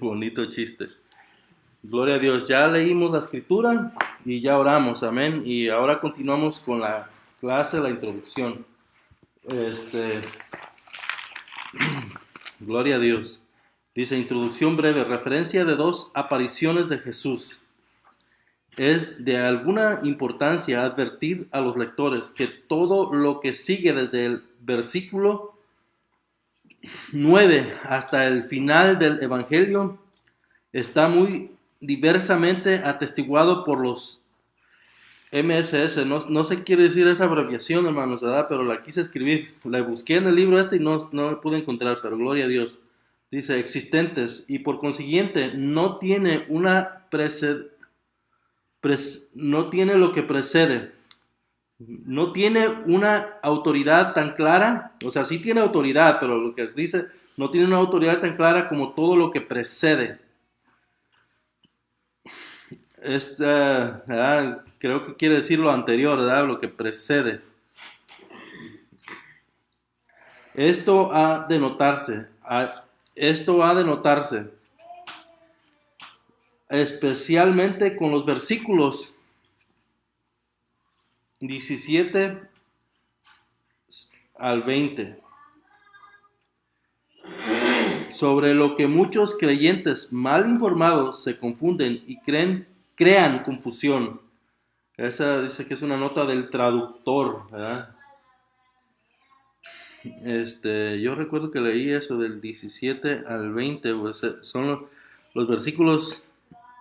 Bonito chiste. Gloria a Dios. Ya leímos la escritura y ya oramos, amén. Y ahora continuamos con la clase, la introducción. Gloria a Dios. Dice, introducción breve, referencia de dos apariciones de Jesús. Es de alguna importancia advertir a los lectores que todo lo que sigue desde el versículo 9 hasta el final del Evangelio está muy diversamente atestiguado por los MSS. No sé qué quiere decir esa abreviación, hermanos, ¿verdad? Pero la quise escribir. La busqué en el libro y no la pude encontrar, pero gloria a Dios. Dice, existentes, y por consiguiente no tiene no tiene lo que precede. No tiene una autoridad tan clara, o sea, sí tiene autoridad, pero lo que dice, no tiene una autoridad tan clara como todo lo que precede. Creo que quiere decir lo anterior, ¿verdad? Lo que precede. Esto ha de notarse, especialmente con los versículos 17 al 20, sobre lo que muchos creyentes mal informados se confunden y crean confusión. Esa dice que es una nota del traductor, ¿verdad? Yo recuerdo que leí eso del 17 al 20, pues son los versículos,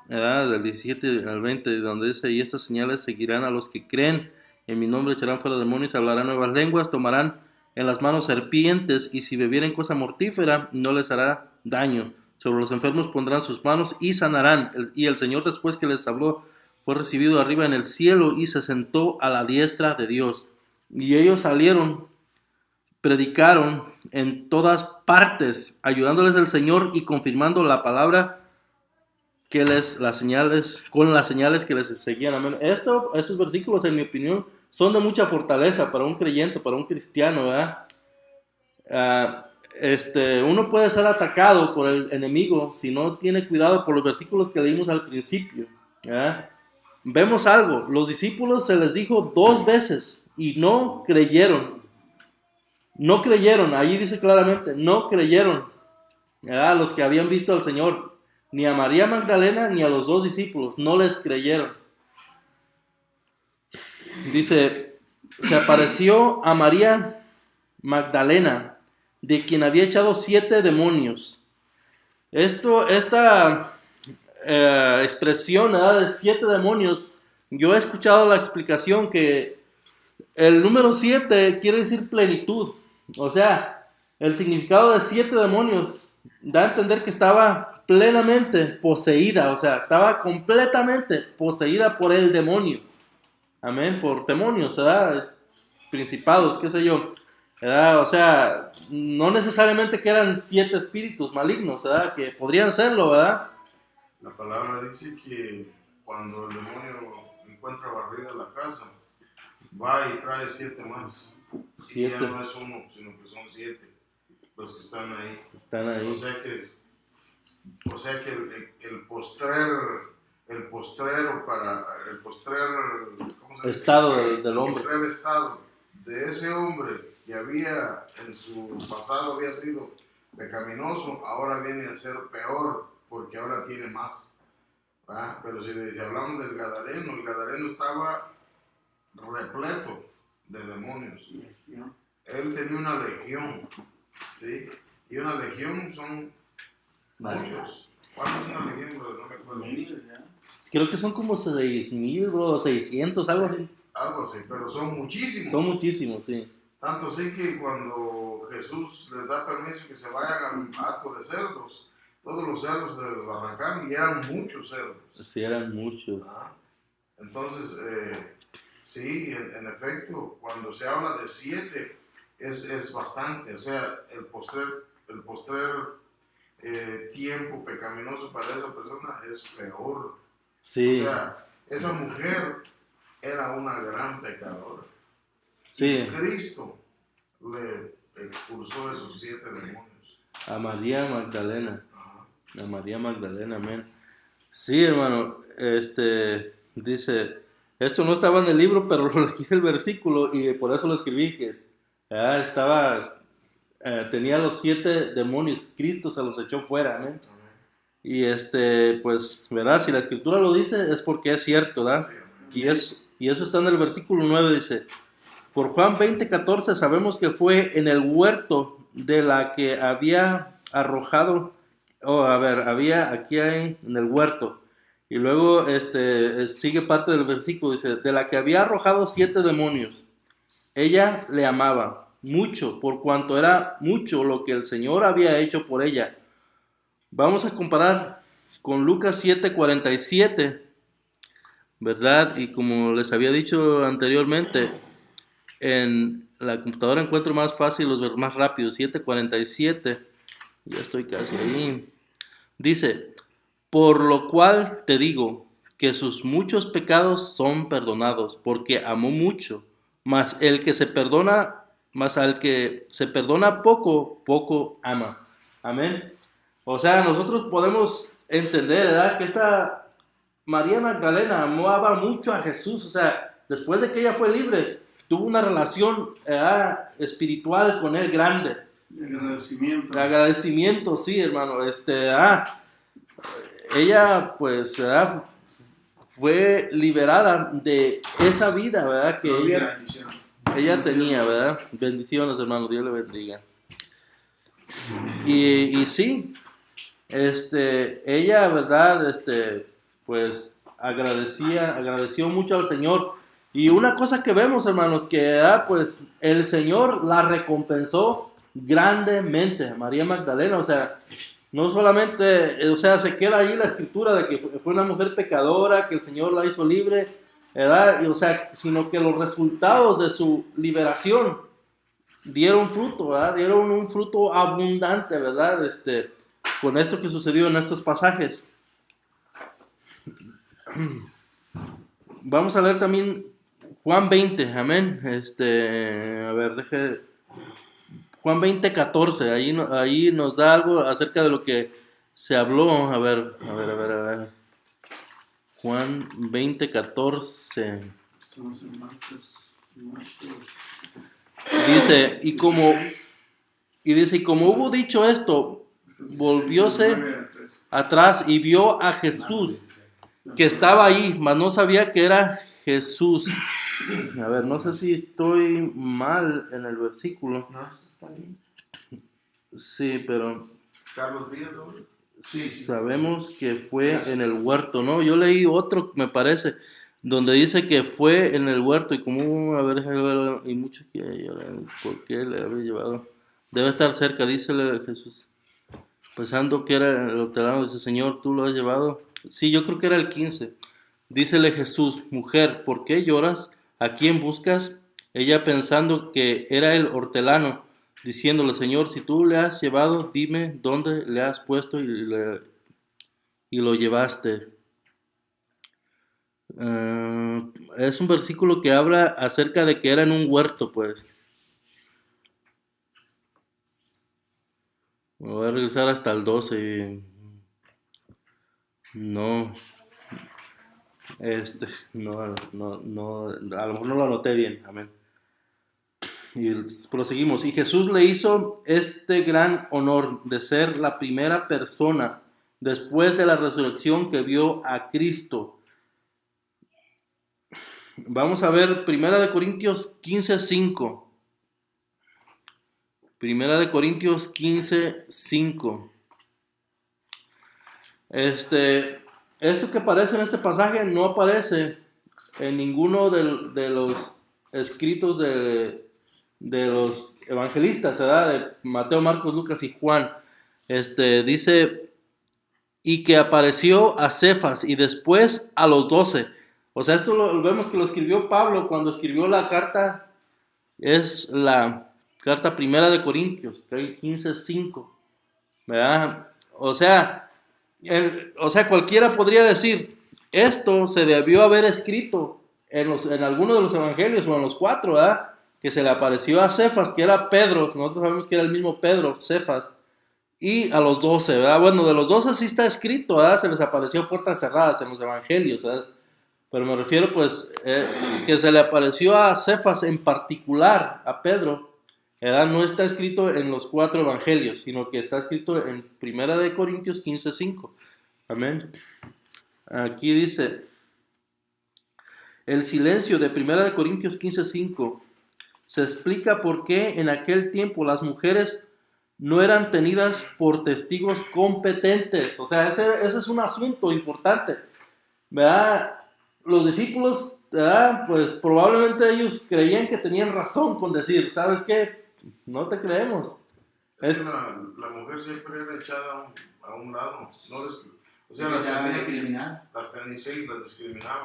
¿verdad? Del 17 al 20, donde dice, y estas señales seguirán a los que creen, en mi nombre echarán fuera demonios, hablarán nuevas lenguas, tomarán en las manos serpientes, y si bebieren cosa mortífera, no les hará daño. Sobre los enfermos pondrán sus manos y sanarán. Y el Señor, después que les habló, fue recibido arriba en el cielo y se sentó a la diestra de Dios. Y ellos salieron, predicaron en todas partes, ayudándoles el Señor y confirmando la palabra con las señales que les seguían. Amén. Estos versículos, en mi opinión, son de mucha fortaleza para un creyente, para un cristiano, ¿verdad? Uno puede ser atacado por el enemigo si no tiene cuidado por los versículos que leímos al principio, ¿verdad? Vemos algo, los discípulos se les dijo 2 veces y no creyeron. No creyeron, ahí dice claramente, no creyeron, ¿verdad? Los que habían visto al Señor, ni a María Magdalena ni a los 2 discípulos, no les creyeron. Dice, se apareció a María Magdalena, de quien había echado 7 demonios. Esta expresión, ¿verdad?, de 7 demonios, yo he escuchado la explicación que el número 7 quiere decir plenitud. O sea, el significado de 7 demonios da a entender que estaba plenamente poseída, o sea, estaba completamente poseída por el demonio. Amén, por demonios, ¿verdad? Principados, qué sé yo, ¿verdad? O sea, no necesariamente que eran 7 espíritus malignos, ¿verdad? Que podrían serlo, ¿verdad? La palabra dice que cuando el demonio encuentra barrida la casa, va y trae 7 más. 7. Y ya no es uno, sino que son 7 los que están ahí. Están ahí. O sea que el postrer estado del hombre. El postrer estado de ese hombre que había en su pasado había sido pecaminoso, ahora viene a ser peor porque ahora tiene más. ¿Va? Pero si hablamos del Gadareno, el Gadareno estaba repleto de demonios. Él tenía una legión, ¿sí? Y una legión son muchos. ¿Cuántos es una legión, bro? No me acuerdo. Creo que son como 6,000 o 600, algo así. Algo así, pero son muchísimos. Son muchísimos, sí. Tanto así que cuando Jesús les da permiso que se vayan al hato de cerdos, todos los cerdos se desbarrancaron y eran muchos cerdos. Sí, eran muchos. Entonces, sí, en efecto, cuando se habla de 7 es bastante. O sea, el postrer tiempo pecaminoso para esa persona es peor. Sí. O sea, esa mujer era una gran pecadora. Sí. Y Cristo le expulsó esos 7 demonios. A María Magdalena. A María Magdalena, amén. Sí, hermano, dice, esto no estaba en el libro, pero lo leí el versículo y por eso lo escribí, que tenía los 7 demonios, Cristo se los echó fuera, amén. Y pues, ¿verdad? Si la escritura lo dice es porque es cierto, ¿verdad? Y eso está en el versículo 9, dice, por Juan 20:14 sabemos que fue en el huerto de la que había arrojado, aquí hay en el huerto, y luego sigue parte del versículo, dice, de la que había arrojado 7 demonios, ella le amaba mucho, por cuanto era mucho lo que el Señor había hecho por ella. Vamos a comparar con Lucas 7:47, ¿verdad? Y como les había dicho anteriormente, en la computadora encuentro más fácil los más rápidos, 7:47, ya estoy casi ahí. Dice, por lo cual te digo que sus muchos pecados son perdonados, porque amó mucho, mas al que se perdona poco, poco ama. Amén. O sea, nosotros podemos entender, ¿verdad?, que esta María Magdalena amaba mucho a Jesús. O sea, después de que ella fue libre, tuvo una relación espiritual con él grande. Agradecimiento, sí, hermano. Ella, pues, fue liberada de esa vida, ¿verdad?, que ella tenía, ¿verdad? Bendiciones, hermano, Dios le bendiga. Y sí, ella, ¿verdad? Pues agradeció mucho al Señor. Y una cosa que vemos, hermanos, que pues el Señor la recompensó grandemente a María Magdalena. O sea, no solamente, o sea, se queda ahí la escritura de que fue una mujer pecadora, que el Señor la hizo libre, ¿verdad? Y, o sea, sino que los resultados de su liberación dieron fruto, ¿verdad? Dieron un fruto abundante, ¿verdad? Con esto que sucedió en estos pasajes. Vamos a leer también Juan 20, amén. Juan 20:14, ahí nos da algo acerca de lo que se habló. A ver. Juan 20:14. Estamos en Marcos. Dice, y como hubo dicho esto, volvióse atrás y vio a Jesús que estaba ahí, mas no sabía que era Jesús. A ver, no sé si estoy mal en el versículo. No, está bien. Sí, pero Carlos Díaz, ¿no? Sí. Sabemos que fue en el huerto, ¿no? Yo leí otro, me parece, donde dice que fue en el huerto y como, y mucho que ¿por qué le había llevado? Debe estar cerca, dícele Jesús, pensando que era el hortelano, dice, Señor, ¿tú lo has llevado? Sí, yo creo que era el 15. Dícele Jesús, mujer, ¿por qué lloras? ¿A quién buscas? Ella pensando que era el hortelano, diciéndole, Señor, si tú le has llevado, dime dónde le has puesto y lo llevaste. Es un versículo que habla acerca de que era en un huerto, pues. Voy a regresar hasta el 12. No, no, a lo mejor no lo anoté bien, amén. Y proseguimos. Y Jesús le hizo este gran honor de ser la primera persona después de la resurrección que vio a Cristo. Vamos a ver 1 Corintios 15:5. 1 Corintios 15:5. Esto que aparece en este pasaje no aparece en ninguno de los escritos de los evangelistas, ¿verdad? De Mateo, Marcos, Lucas y Juan. Dice, y que apareció a Cefas y después a los 12. O sea, esto lo vemos que lo escribió Pablo cuando escribió la carta, es la carta 1 Corintios, 15:5, ¿verdad? O sea, cualquiera podría decir, esto se debió haber escrito en alguno de los evangelios o en los 4, ¿verdad? Que se le apareció a Cefas, que era Pedro, nosotros sabemos que era el mismo Pedro, Cefas, y a los 12, ¿verdad? Bueno, de los 12 sí está escrito, ¿verdad? Se les apareció puertas cerradas en los evangelios, ¿verdad? Pero me refiero, pues, que se le apareció a Cefas en particular, a Pedro, ¿verdad? No está escrito en los 4 evangelios, sino que está escrito en 1 Corintios 15:5. Amén. Aquí dice, el silencio de 1 Corintios 15:5 se explica por qué en aquel tiempo las mujeres no eran tenidas por testigos competentes. O sea, ese es un asunto importante, ¿verdad? Los discípulos, ¿verdad? Pues probablemente ellos creían que tenían razón con decir, ¿sabes qué? No te creemos. La mujer siempre era echada a un lado. No o sea, las discriminaban,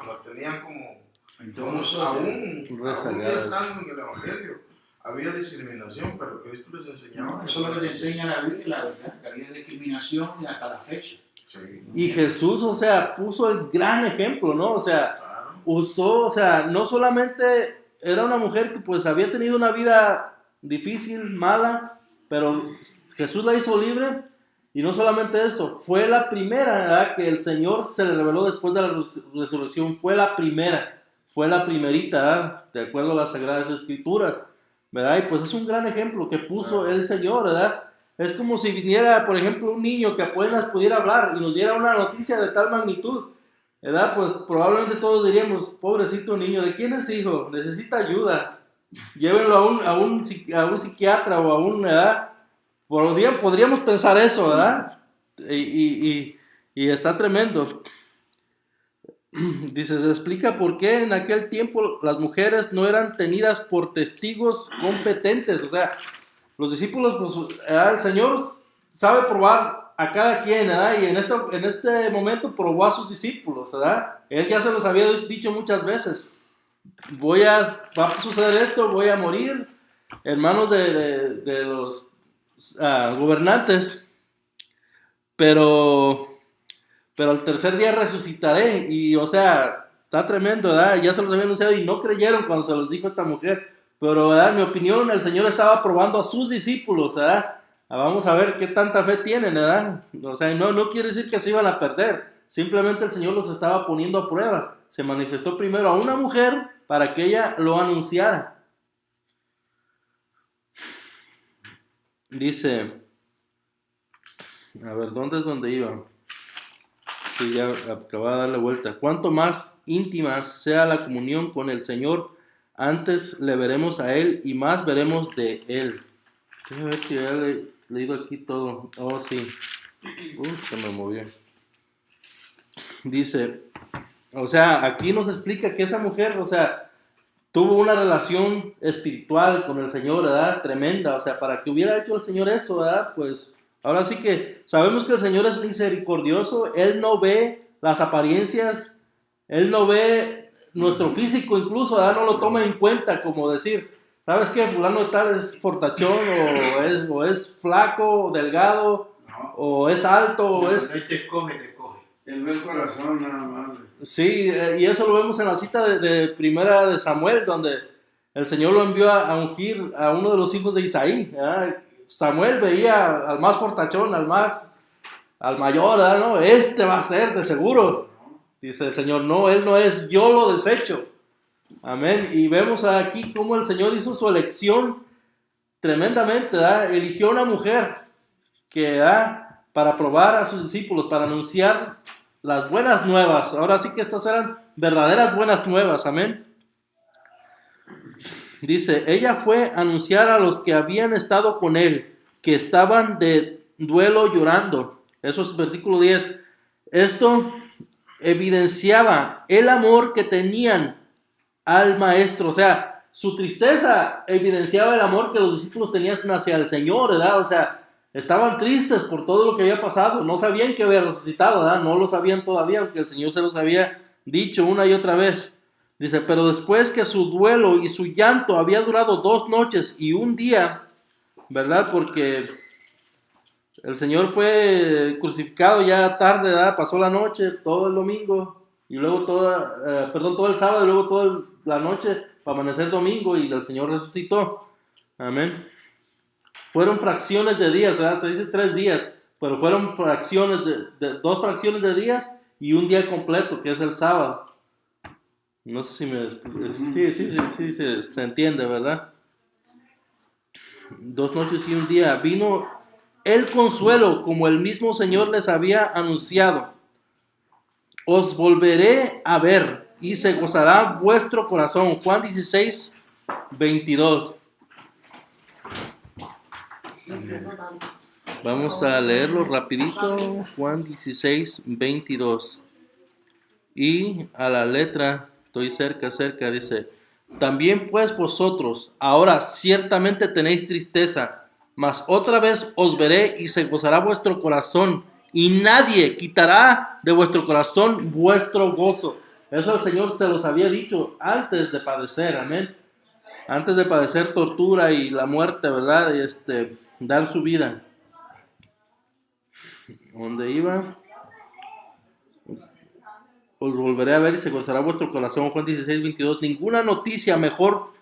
las tenían como aún ya estando en el Evangelio. Había discriminación, pero Cristo les enseñaba. No, eso es lo que te enseña la Biblia, la verdad, que había discriminación hasta la fecha. Sí. Y Jesús, o sea, puso el gran ejemplo, ¿no? O sea, usó, o sea, no solamente era una mujer que pues había tenido una vida difícil, mala, pero Jesús la hizo libre, y no solamente eso, fue la primera, ¿verdad? Que el Señor se le reveló después de la resurrección, fue la primerita, ¿verdad? De acuerdo a las Sagradas Escrituras, ¿verdad? Y pues es un gran ejemplo que puso el Señor, ¿verdad? Es como si viniera, por ejemplo, un niño que apenas pudiera hablar y nos diera una noticia de tal magnitud, ¿verdad? Pues probablemente todos diríamos, pobrecito niño, ¿de quién es hijo? Necesita ayuda. Llévenlo a un psiquiatra o a un, ¿verdad? Podríamos pensar eso, ¿verdad? Y está tremendo. Dice, se explica por qué en aquel tiempo las mujeres no eran tenidas por testigos competentes. O sea, los discípulos, pues, el Señor sabe probar a cada quien, ¿verdad? Y en este momento probó a sus discípulos, ¿verdad? Él ya se los había dicho muchas veces. Va a suceder esto, voy a morir en manos de los gobernantes, pero al tercer día resucitaré. Y, o sea, está tremendo, ¿verdad? Ya se los había anunciado y no creyeron cuando se los dijo esta mujer. Pero, ¿verdad? En mi opinión, el Señor estaba probando a sus discípulos, ¿verdad? Vamos a ver qué tanta fe tienen, ¿verdad? O sea, no quiere decir que se iban a perder. Simplemente el Señor los estaba poniendo a prueba. Se manifestó primero a una mujer para que ella lo anunciara. Dice, a ver, ¿dónde es donde iba? Sí, ya acababa de darle vuelta. Cuanto más íntima sea la comunión con el Señor, antes le veremos a Él y más veremos de Él. Déjame ver si ya he leído aquí todo. Oh, sí. Se me movió. Dice, o sea, aquí nos explica que esa mujer, o sea, tuvo una relación espiritual con el Señor, ¿verdad? Tremenda. O sea, para que hubiera hecho el Señor eso, ¿verdad? Pues ahora sí que sabemos que el Señor es misericordioso. Él no ve las apariencias. Él no ve nuestro físico incluso, ¿verdad? No lo toma en cuenta, como decir, ¿sabes qué? Fulano de tal es fortachón, o es flaco, o delgado, no, o es alto, o es... Él te escoge. Él ve el corazón nada más. Sí, y eso lo vemos en la cita de primera de Samuel, donde el Señor lo envió a ungir a uno de los hijos de Isaí, ¿verdad? Samuel veía al más fortachón, al mayor, ¿verdad? ¿No? Este va a ser de seguro. Dice el Señor, no, él no es, yo lo desecho. Amén. Y vemos aquí cómo el Señor hizo su elección tremendamente, ¿verdad? Eligió una mujer que, ¿verdad? Para probar a sus discípulos, para anunciar las buenas nuevas. Ahora sí que estas eran verdaderas buenas nuevas. Amén. Dice, ella fue a anunciar a los que habían estado con él, que estaban de duelo llorando. Eso es versículo 10. Esto evidenciaba el amor que tenían al maestro. O sea, su tristeza evidenciaba el amor que los discípulos tenían hacia el Señor, ¿verdad? O sea, estaban tristes por todo lo que había pasado. No sabían que había resucitado, ¿verdad? No lo sabían todavía, aunque el Señor se los había dicho una y otra vez. Dice, pero después que su duelo y su llanto había durado 2 noches y un día, ¿verdad? Porque el Señor fue crucificado ya tarde, ¿verdad? Pasó la noche, todo el domingo, y luego todo el sábado, y luego toda la noche para amanecer domingo, y el Señor resucitó. Amén. fueron fracciones de días, ¿verdad? Se dice 3 días, pero fueron fracciones de 2 fracciones de días y un día completo, que es el sábado. No sé si se entiende, ¿verdad? 2 noches y un día. Vino el consuelo, como el mismo Señor les había anunciado. Os volveré a ver y se gozará vuestro corazón. Juan 16, 22. Vamos a leerlo rapidito. Juan 16, 22. Y a la letra, estoy cerca, dice: también pues vosotros ahora ciertamente tenéis tristeza, mas otra vez os veré y se gozará vuestro corazón, y nadie quitará de vuestro corazón vuestro gozo. Eso el Señor se los había dicho antes de padecer, amén. Antes de padecer tortura y la muerte, ¿verdad? Y dar su vida. ¿Dónde iba? Os volveré a ver y se gozará vuestro corazón. Juan 16, 22. Ninguna noticia mejor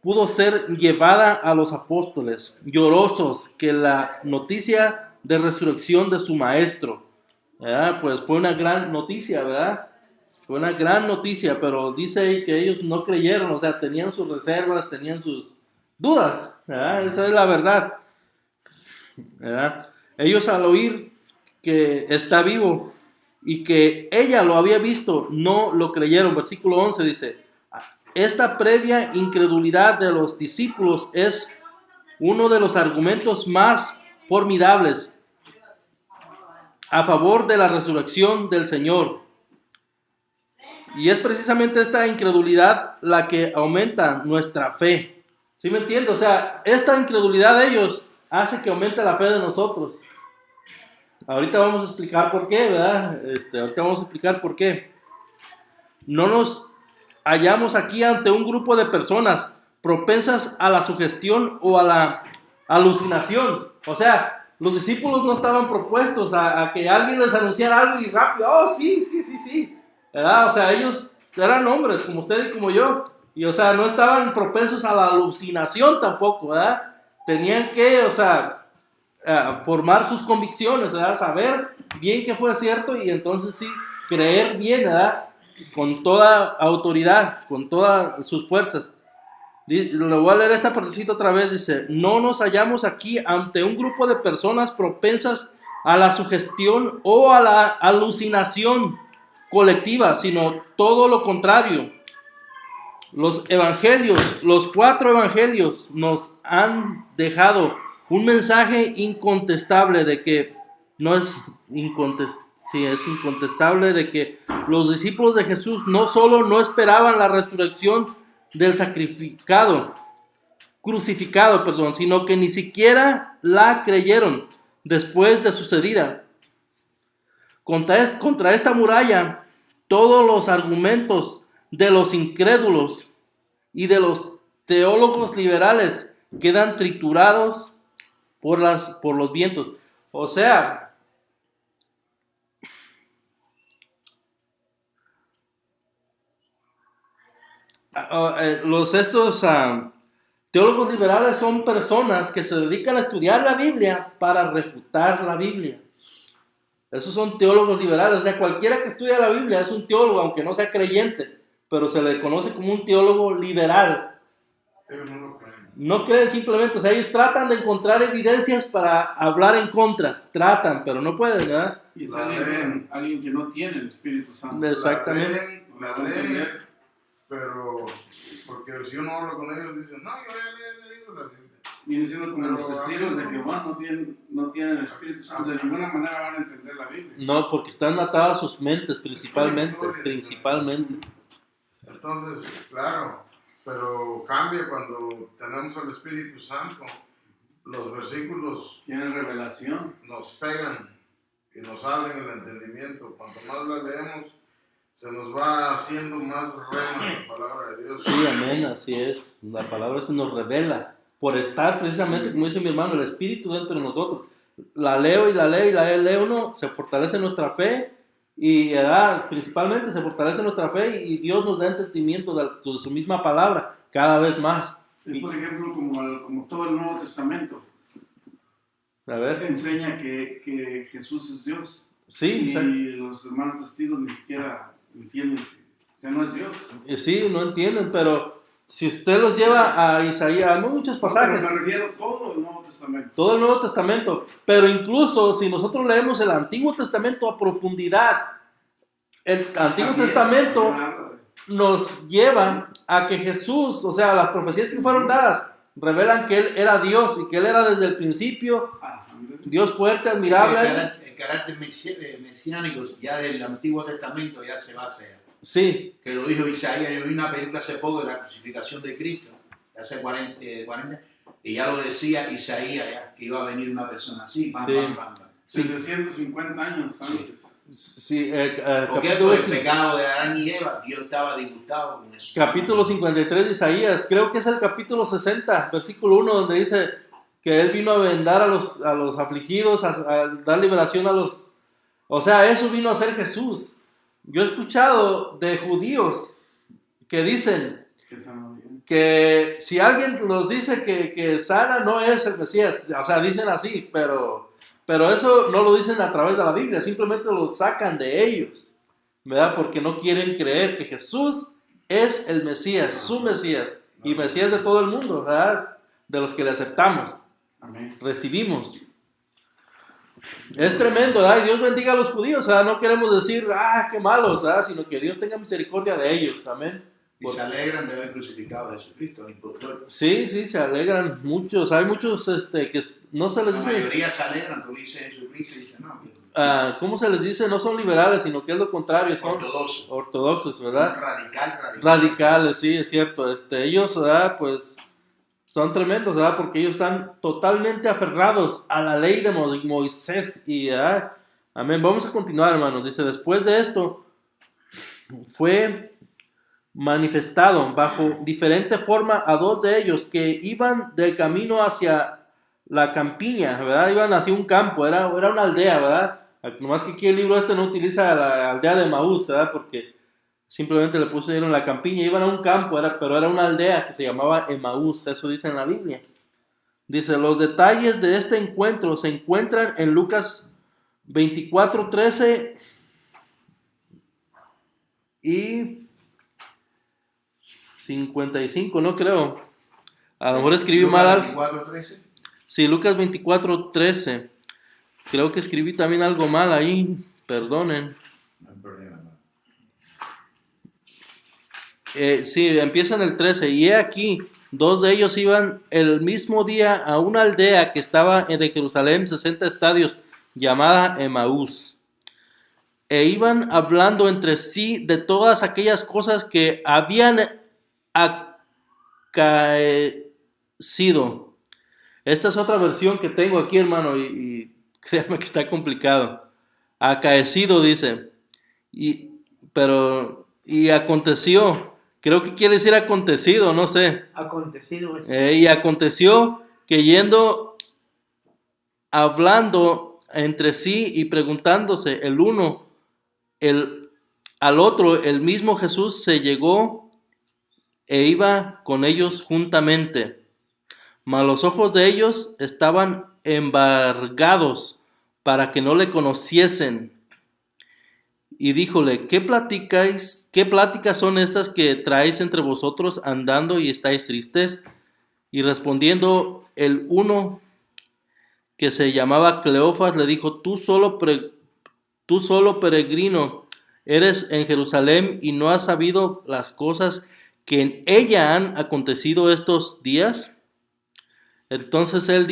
pudo ser llevada a los apóstoles, llorosos, que la noticia de resurrección de su maestro. ¿Verdad? Pues fue una gran noticia, ¿verdad? Fue una gran noticia, pero dice ahí que ellos no creyeron, o sea, tenían sus reservas, tenían sus dudas, ¿verdad? Esa es la verdad, ¿verdad? Ellos al oír que está vivo y que ella lo había visto, no lo creyeron. Versículo 11 dice: esta previa incredulidad de los discípulos es uno de los argumentos más formidables a favor de la resurrección del Señor. Y es precisamente esta incredulidad la que aumenta nuestra fe. ¿Sí me entiendes? O sea, esta incredulidad de ellos hace que aumente la fe de nosotros. Ahorita vamos a explicar por qué, ¿verdad? Ahorita vamos a explicar por qué. No nos hallamos aquí ante un grupo de personas propensas a la sugestión o a la alucinación. O sea, los discípulos no estaban propuestos a que alguien les anunciara algo y rápido, oh, sí, ¿verdad? O sea, ellos eran hombres como usted y como yo, y o sea, no estaban propensos a la alucinación tampoco, ¿verdad? Tenían que, o sea, formar sus convicciones, ¿verdad? Saber bien que fue cierto y entonces sí, creer bien, ¿verdad? Con toda autoridad, con todas sus fuerzas. Le voy a leer esta partecita otra vez, dice: no nos hallamos aquí ante un grupo de personas propensas a la sugestión o a la alucinación colectiva, sino todo lo contrario. Los evangelios, los 4 evangelios nos han dejado un mensaje incontestable de que es incontestable de que los discípulos de Jesús no solo no esperaban la resurrección del crucificado, sino que ni siquiera la creyeron después de sucedida. Contra esta muralla, todos los argumentos de los incrédulos y de los teólogos liberales quedan triturados por los vientos. O sea, teólogos liberales son personas que se dedican a estudiar la Biblia para refutar la Biblia. Esos son teólogos liberales. O sea, cualquiera que estudia la Biblia es un teólogo, aunque no sea creyente, pero se le conoce como un teólogo liberal. Ellos no lo creen. No creen simplemente, o sea, ellos tratan de encontrar evidencias para hablar en contra. Tratan, pero no pueden, ¿verdad? Y es alguien que no tiene el Espíritu Santo. Exactamente. La leen, pero porque si uno habla con ellos dicen, no, yo ya he leído la Biblia. Viene siendo como los testigos de Jehová, no tienen el Espíritu Santo, de ninguna manera van a entender la Biblia. No, porque están atadas sus mentes principalmente. Entonces, claro, pero cambia cuando tenemos al Espíritu Santo. Los versículos tienen revelación, nos pegan y nos abren el entendimiento. Cuanto más la leemos, se nos va haciendo más rema la palabra de Dios. Sí, amén, así es. La palabra se nos revela. Por estar precisamente, como dice mi hermano, el Espíritu dentro de nosotros. La leo, uno, se fortalece nuestra fe y principalmente se fortalece nuestra fe y Dios nos da entendimiento de su misma palabra cada vez más. Es por ejemplo como todo el Nuevo Testamento. A ver. enseña que Jesús es Dios. Sí, exacto. Y los hermanos testigos ni siquiera entienden que, o sea, no es Dios. Sí, no entienden, pero si usted los lleva a Isaías, hay muchos pasajes. Pero me refiero a todo el Nuevo Testamento. Todo el Nuevo Testamento, pero incluso si nosotros leemos el Antiguo Testamento a profundidad, el Antiguo Testamento nos lleva a que Jesús, o sea, las profecías que fueron dadas, revelan que Él era Dios y que Él era desde el principio Dios fuerte, admirable. El carácter mesiánico ya del Antiguo Testamento ya se basa ya. Sí, Que lo dijo Isaías. Yo vi una película hace poco de la crucificación de Cristo, hace 40, y ya lo decía Isaías, ya, que iba a venir una persona así, Sí. 750 años antes. sí, Porque por el pecado de Adán y Eva, Dios estaba disgustado con eso. capítulo 53 de Isaías, creo que es el capítulo 60, versículo 1, donde dice que Él vino a vendar a los afligidos, a dar liberación a los... O sea, eso vino a ser Jesús. Yo he escuchado de judíos que dicen que si alguien nos dice que sana no es el Mesías, o sea, dicen así, pero eso no lo dicen a través de la Biblia, simplemente lo sacan de ellos, ¿verdad? Porque no quieren creer que Jesús es el Mesías, su Mesías, y Mesías de todo el mundo, ¿verdad? De los que le aceptamos, Amén. recibimos. Es tremendo, ¿verdad? Y Dios bendiga a los judíos, ¿verdad? No queremos decir, qué malos, ¿verdad? Sino que Dios tenga misericordia de ellos, amén. Y se alegran de haber crucificado a Jesucristo, el impostor. Sí, se alegran muchos. Hay muchos que no se les La dice. mayoría se alegran, tú dices Jesucristo y dicen no. ¿Cómo se les dice? No son liberales, sino que es lo contrario, son ortodoxos, ¿verdad? Radical. Radicales, sí, es cierto. Ellos, ¿verdad? Pues son tremendos, ¿verdad? Porque ellos están totalmente aferrados a la ley de Moisés. Y, ¿verdad? Amén. Vamos a continuar, hermanos. Dice, después de esto, fue manifestado bajo diferente forma a dos de ellos que iban de camino hacia la campiña, ¿verdad? Iban hacia un campo, era una aldea, ¿verdad? Nomás que aquí el libro no utiliza la aldea de Emaús, ¿verdad? Porque simplemente le pusieron la campiña, iban a un campo, pero era una aldea que se llamaba Emaús, eso dice en la Biblia. Dice, los detalles de este encuentro se encuentran en Lucas 24:13 y 55, no creo. A lo mejor escribí mal. 24:13. Sí, Lucas 24:13. Creo que escribí también algo mal ahí. Perdonen. No hay problema. Sí, empieza en el 13. Y he aquí, dos de ellos iban el mismo día a una aldea que estaba de Jerusalén, 60 estadios, llamada Emaús. E iban hablando entre sí de todas aquellas cosas que habían acaecido. Esta es otra versión que tengo aquí, hermano, y créanme que está complicado. Acaecido dice, y aconteció, creo que quiere decir acontecido, no sé. Acontecido es. Y aconteció que yendo, hablando entre sí y preguntándose el uno al otro, el mismo Jesús se llegó e iba con ellos juntamente. Mas los ojos de ellos estaban embargados para que no le conociesen. Y díjole, ¿qué pláticas son estas que traéis entre vosotros andando y estáis tristes? Y respondiendo el uno que se llamaba Cleofas le dijo, tú solo peregrino eres en Jerusalén y no has sabido las cosas que en ella han acontecido estos días. Entonces él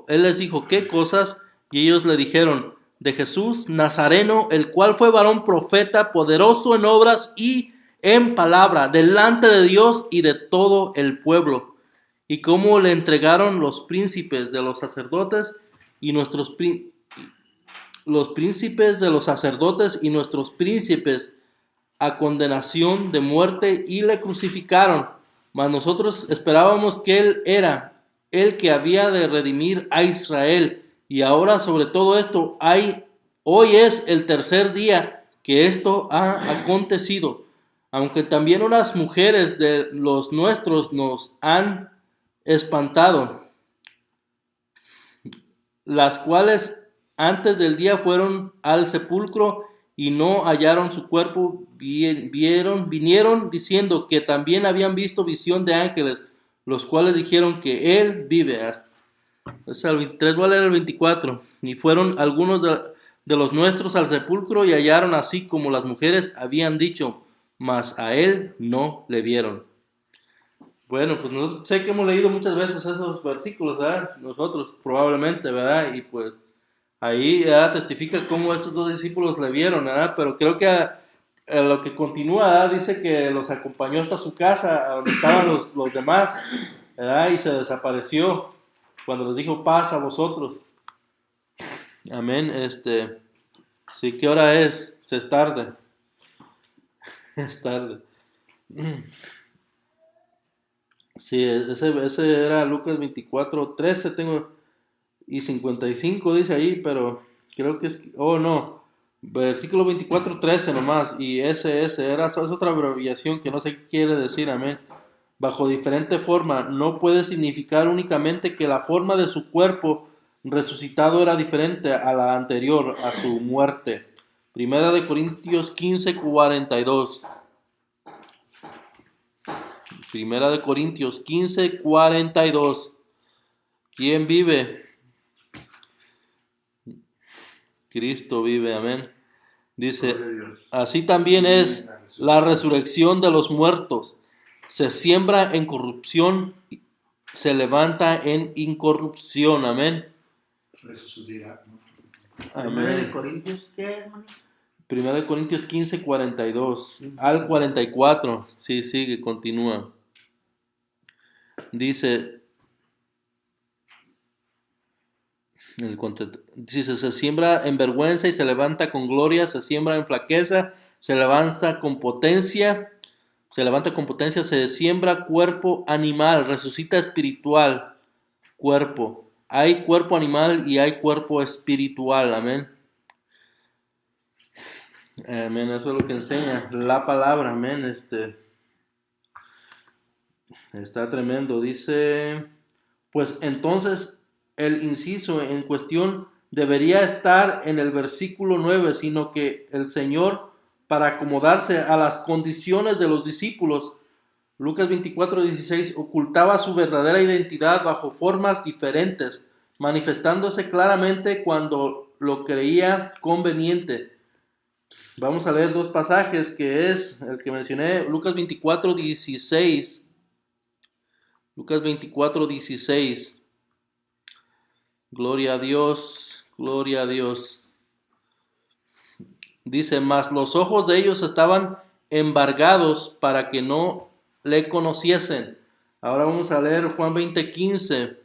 les dijo, ¿qué cosas? Y ellos le dijeron, de Jesús Nazareno, el cual fue varón profeta, poderoso en obras y en palabra, delante de Dios y de todo el pueblo. Y cómo le entregaron los príncipes de los sacerdotes y nuestros príncipes a condenación de muerte y le crucificaron. Mas nosotros esperábamos que él era el que había de redimir a Israel. Y ahora sobre todo esto, hoy es el tercer día que esto ha acontecido. Aunque también unas mujeres de los nuestros nos han espantado. las cuales antes del día fueron al sepulcro y no hallaron su cuerpo, vinieron diciendo que también habían visto visión de ángeles, los cuales dijeron que él vive. Es el 23, voy a leer el 24. Y fueron algunos de los nuestros al sepulcro y hallaron así como las mujeres habían dicho, mas a él no le vieron. Bueno, pues no sé que hemos leído muchas veces esos versículos, ¿verdad? Nosotros probablemente, ¿verdad? Y pues ahí testifica cómo estos dos discípulos le vieron, ¿verdad? Pero creo que a lo que continúa, ¿verdad? Dice que los acompañó hasta su casa, a donde estaban los demás, ¿verdad? Y se desapareció cuando les dijo paz a vosotros. Amén. Sí, ¿qué hora es? Es tarde. Es tarde. Sí, ese era Lucas 24, 13 tengo, y 55 dice ahí, pero creo que es, oh no, versículo 24, 13 nomás, y es otra abreviación que no sé qué quiere decir, amén. Bajo diferente forma, no puede significar únicamente que la forma de su cuerpo resucitado era diferente a la anterior, a su muerte. Primera de Corintios 15, 42. Primera de Corintios 15, 42. ¿Quién vive? Cristo vive, amén. Dice, así también es la resurrección de los muertos. Se siembra en corrupción, se levanta en incorrupción, amén. Primera de Corintios, ¿qué, hermano? Primera de Corintios 15, 42 al 44. Sí, sigue, continúa. Dice, se siembra en vergüenza y se levanta con gloria, se siembra en flaqueza, se levanta con potencia, se siembra cuerpo animal, resucita espiritual, cuerpo. Hay cuerpo animal y hay cuerpo espiritual, amén. Amén, eso es lo que enseña la palabra, amén. Está tremendo, dice, pues entonces el inciso en cuestión debería estar en el versículo 9, sino que el Señor, para acomodarse a las condiciones de los discípulos, Lucas 24, 16, ocultaba su verdadera identidad bajo formas diferentes, manifestándose claramente cuando lo creía conveniente. Vamos a leer dos pasajes, que es el que mencioné, Lucas 24, 16. Lucas 24, 16. Gloria a Dios, gloria a Dios. Dice, mas los ojos de ellos estaban embargados para que no le conociesen. Ahora vamos a leer Juan 20, 15.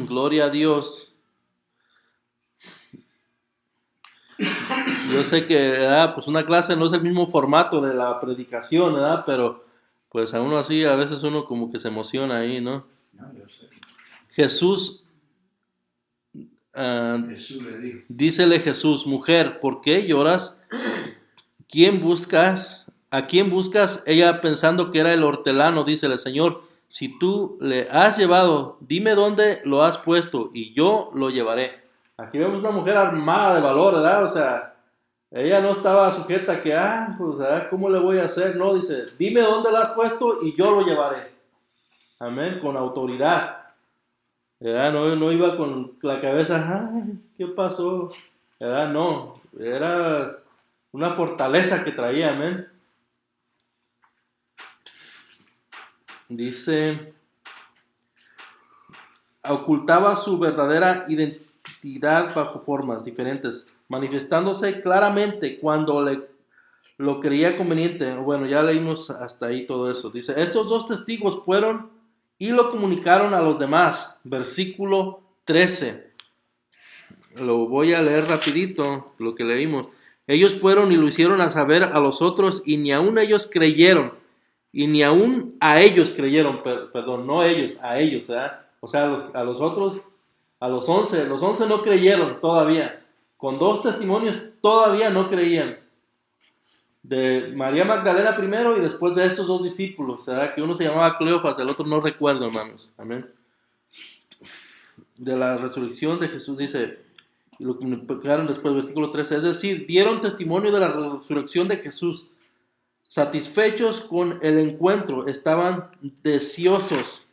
Gloria a Dios. Yo sé que pues una clase no es el mismo formato de la predicación, ¿verdad? Pero pues aún así a veces uno como que se emociona ahí, ¿no? No, yo sé. Jesús, Jesús le dijo. dícele Jesús, mujer, ¿por qué lloras? ¿Quién buscas? ¿A quién buscas? Ella, pensando que era el hortelano, dícele, Señor, si tú le has llevado, dime dónde lo has puesto y yo lo llevaré. Aquí vemos una mujer armada de valor, ¿verdad? O sea, ella no estaba sujeta a que, pues, ¿verdad? ¿Cómo le voy a hacer? No, dice, dime dónde lo has puesto y yo lo llevaré. Amén, con autoridad. ¿Verdad? No iba con la cabeza, ay, ¿qué pasó? ¿Verdad? No, era una fortaleza que traía, amén. Dice, ocultaba su verdadera identidad bajo formas diferentes, manifestándose claramente cuando lo creía conveniente. Bueno, ya leímos hasta ahí todo eso. Dice, estos dos testigos fueron y lo comunicaron a los demás. Versículo 13. Lo voy a leer rapidito, lo que leímos. Ellos fueron y lo hicieron a saber a los otros y ni aun ellos creyeron. Y ni aun a ellos creyeron, perdón, no ellos, a ellos, ¿verdad? O sea, a los otros, a los 11 no creyeron todavía. Con dos testimonios todavía no creían. De María Magdalena primero y después de estos dos discípulos, ¿verdad? Que uno se llamaba Cleofas, el otro no recuerdo, hermanos. Amén. de la resurrección de Jesús, dice, y lo comunicaron después, versículo 13, es decir, dieron testimonio de la resurrección de Jesús. Satisfechos con el encuentro, estaban deseosos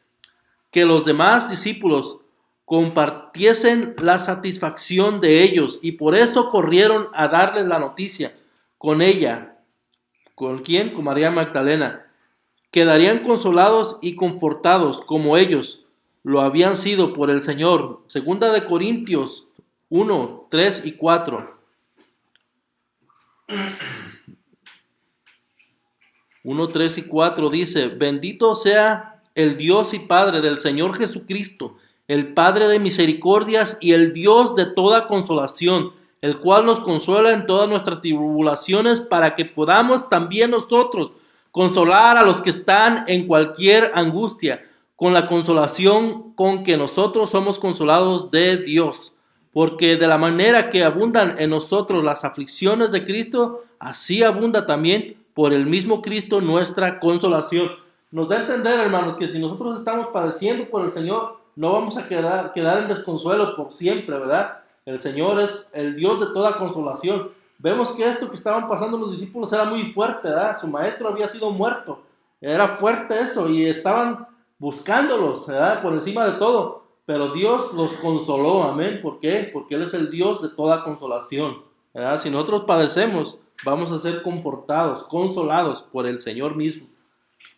que los demás discípulos compartiesen la satisfacción de ellos, y por eso corrieron a darles la noticia. Con ella, ¿con quién? Con María Magdalena. Quedarían consolados y confortados como ellos lo habían sido por el Señor. Segunda de Corintios 1, 3 y 4. 1, 3 y 4 dice: bendito sea el Dios y Padre del Señor Jesucristo, el Padre de misericordias y el Dios de toda consolación, el cual nos consuela en todas nuestras tribulaciones, para que podamos también nosotros consolar a los que están en cualquier angustia, con la consolación con que nosotros somos consolados de Dios. Porque de la manera que abundan en nosotros las aflicciones de Cristo, así abunda también por el mismo Cristo nuestra consolación. Nos da a entender, hermanos, que si nosotros estamos padeciendo por el Señor, no vamos a quedar en desconsuelo por siempre, ¿verdad? El Señor es el Dios de toda consolación. Vemos que esto que estaban pasando los discípulos era muy fuerte, ¿verdad? Su maestro había sido muerto. Era fuerte eso, y estaban buscándolos, ¿verdad? Por encima de todo. Pero Dios los consoló, amén. ¿Por qué? Porque Él es el Dios de toda consolación, ¿verdad? Si nosotros padecemos, vamos a ser confortados, consolados por el Señor mismo,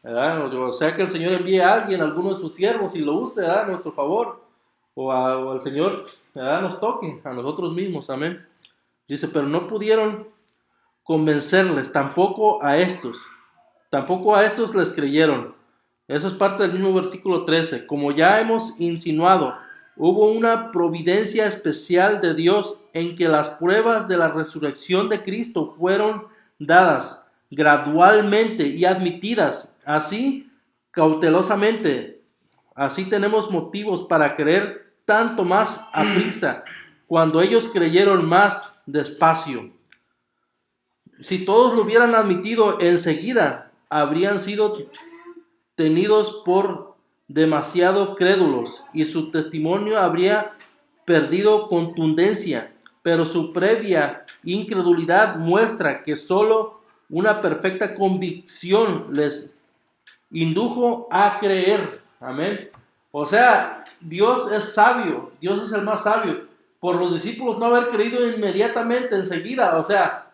¿verdad? O sea, que el Señor envíe a alguien, a alguno de sus siervos, y lo use, ¿verdad? A nuestro favor. O el Señor, ¿verdad? Nos toque a nosotros mismos, amén. Dice, pero no pudieron convencerles, tampoco a estos les creyeron. Eso es parte del mismo versículo 13. Como ya hemos insinuado, hubo una providencia especial de Dios en que las pruebas de la resurrección de Cristo fueron dadas gradualmente y admitidas así cautelosamente. Así tenemos motivos para creer tanto más aprisa, cuando ellos creyeron más despacio. Si todos lo hubieran admitido enseguida, habrían sido tenidos por demasiado crédulos y su testimonio habría perdido contundencia, pero su previa incredulidad muestra que solo una perfecta convicción les indujo a creer. Amén. O sea, Dios es sabio, Dios es el más sabio. Por los discípulos no haber creído inmediatamente, enseguida, o sea,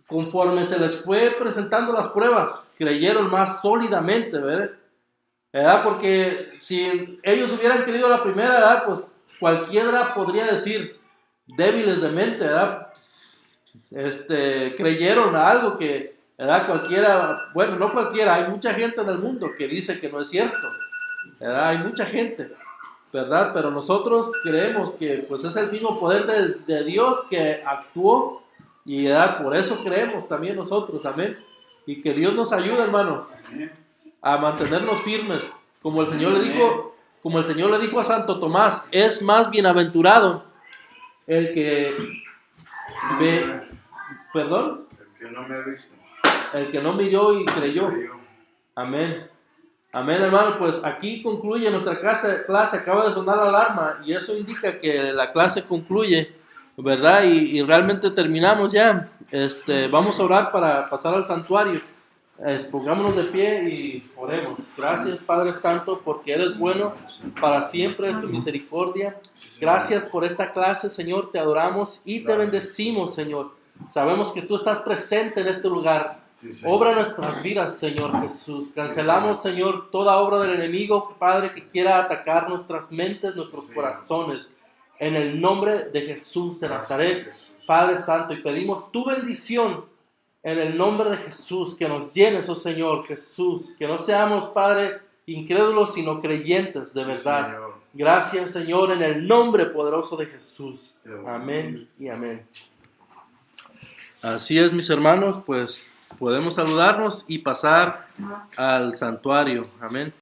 conforme se les fue presentando las pruebas, creyeron más sólidamente, ¿verdad? Porque si ellos hubieran creído la primera, ¿verdad? Pues cualquiera podría decir, débiles de mente, ¿verdad? Creyeron a algo que, ¿verdad? Cualquiera, bueno, no cualquiera, hay mucha gente en el mundo que dice que no es cierto, ¿verdad? Hay mucha gente, ¿verdad? Pero nosotros creemos que pues es el mismo poder de Dios que actuó, y ¿verdad? Por eso creemos también nosotros, amén. Y que Dios nos ayude, hermano, a mantenernos firmes, como el Señor le dijo a Santo Tomás: es más bienaventurado el que ve, perdón, el que no me ha visto, el que no miró y creyó. Amén. Amén, hermano. Pues aquí concluye nuestra clase. Acaba de sonar la alarma y eso indica que la clase concluye, ¿verdad? Y realmente terminamos ya. Vamos a orar para pasar al santuario. Pongámonos de pie y oremos. Gracias, Padre Santo, porque eres bueno, para siempre es tu misericordia. Gracias por esta clase, Señor, te adoramos y te bendecimos, Señor. Sabemos que tú estás presente en este lugar. Obra nuestras vidas, Señor Jesús. Cancelamos, Señor, toda obra del enemigo, Padre, que quiera atacar nuestras mentes, nuestros corazones. En el nombre de Jesús de Nazaret, Padre Santo, y pedimos tu bendición en el nombre de Jesús, que nos llenes, oh Señor Jesús, que no seamos, Padre, incrédulos, sino creyentes de verdad. Gracias, Señor, en el nombre poderoso de Jesús. Amén y amén. Así es, mis hermanos, pues podemos saludarnos y pasar al santuario. Amén.